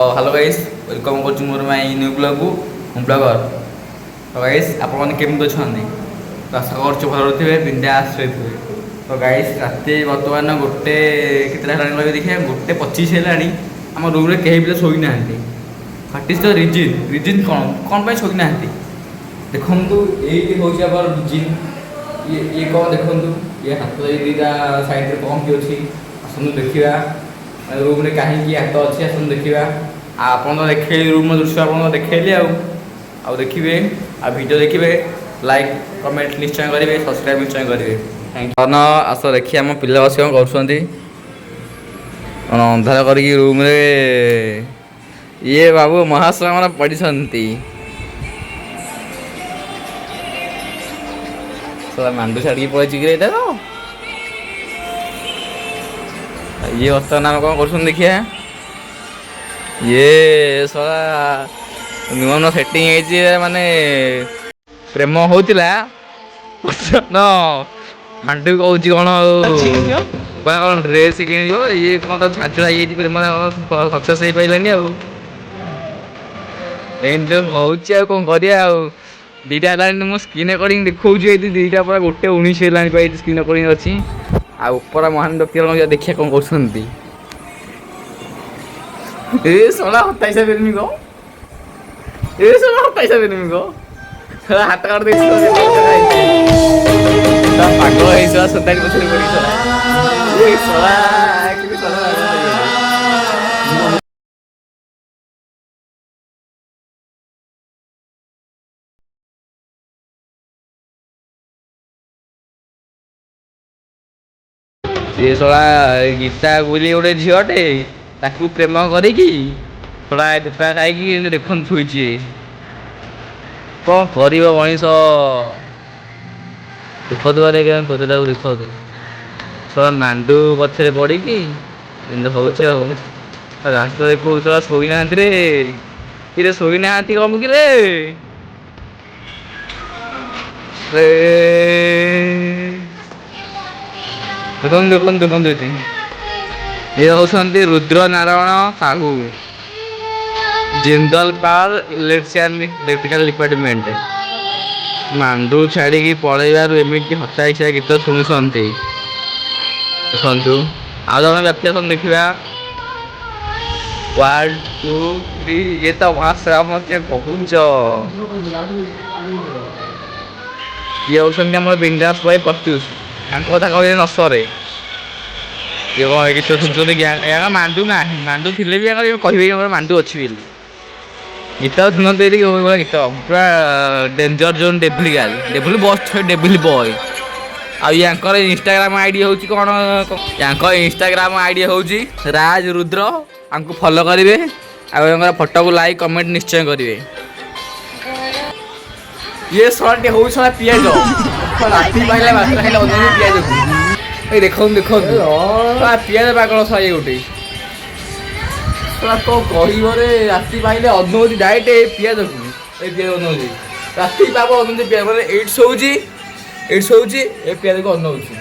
Hello guys welcome कर मोर my new blog को मु ब्लॉगर। तो गाइस आप केमती अच्छा तो आशा कर भल थे बिंदास थे। तो गाइस राति बर्तमान गोटे के देखिए 1:25 है आम रूम रे कहीं भी शोई ना। ह्वाट इज द रिजिन कौन कौन पर शोई ना देखु ये हूँ रिजिन ये कौन देखु ये हाथ दीटा साइड कौन कि अच्छी आसतु देखा रूम रे कहीं हाथ अच्छी आसतु देखा आप देखे रूम दृश्य आप देखली आउ देखिए आ वीडियो देखिए लाइक कमेंट निश्चय करेंगे सब्सक्राइब निश्चय करेंगे थैंक यू। आस देखिए आम पिला बस कौन कर अंधार कर रूम रे ये बाबू महाश्रम पढ़ी मांडू छाड़ी पड़े ये बर्तमान आम कौन कर देखिए ये सारा नुआ नुआ सेटिंग माने प्रेम होता हांडू कौन कौन ड्रेस कि ये कौन छाछड़ा प्रेम सक्सेस हो पारानी आउे कौन कर दीटा है स्क्रीन रेकर्डिंग देखा दीटा पूरा 1:19 है स्क्रीन रेकर्डिंग अच्छी आपर महान व्यक्ति देखिए कौन कर सोना पैसा बेरमी को ये सोना पैसा बेरमी को हाथ काट दे पागल है सतारी बछड़ी पड़ी ये सोना कि ये सोना गीता बोली गोटे झीटे ताकू प्रेम करिकी थोड़ा दुपा खाई देख थुची कौन कर मनीष दुख दुआरे खोजटा देख थोड़ा नांडू पछे पड़ी हूँ रास्ता देखो थोड़ा शोई ना रे शोई ना कम कि देखो देखो ये होती Rudra Narayan Sahu Jindal power electrical department Mandu छाड़ी पलैबार एमती हता हिसा गीत शुणुंट देखु आउ जन व्यक्ति देखा 1 2 3 ये तो महाश्राम कहूच ये होम बिंदास भाई प्रत्युष कथा कह न सरे ये कौन गीत शुणुं मांडू ना मांडू थे भी कहे मांडू अच्छी गीत शुणते गीत पूरा danger zone devil girl devil बस डेविल बॉय आर इंस्टाग्राम आईडी हूँ कौन या इंस्टाग्राम आईडी हूँ राज रुद्र आंको फॉलो करेंगे आ फोटो को लाइक कमेंट निश्चय करेंगे। ये शर्ट हूँ सारा पिज राति पाइला पिज देख देख पिज पागल सा ये गोटे कौन कहरे राति पाइले अनौती डायरेक्ट पिज पिज अनौती राति पाग अनौती पिज मैंने एट शोची ए पिज को अनौती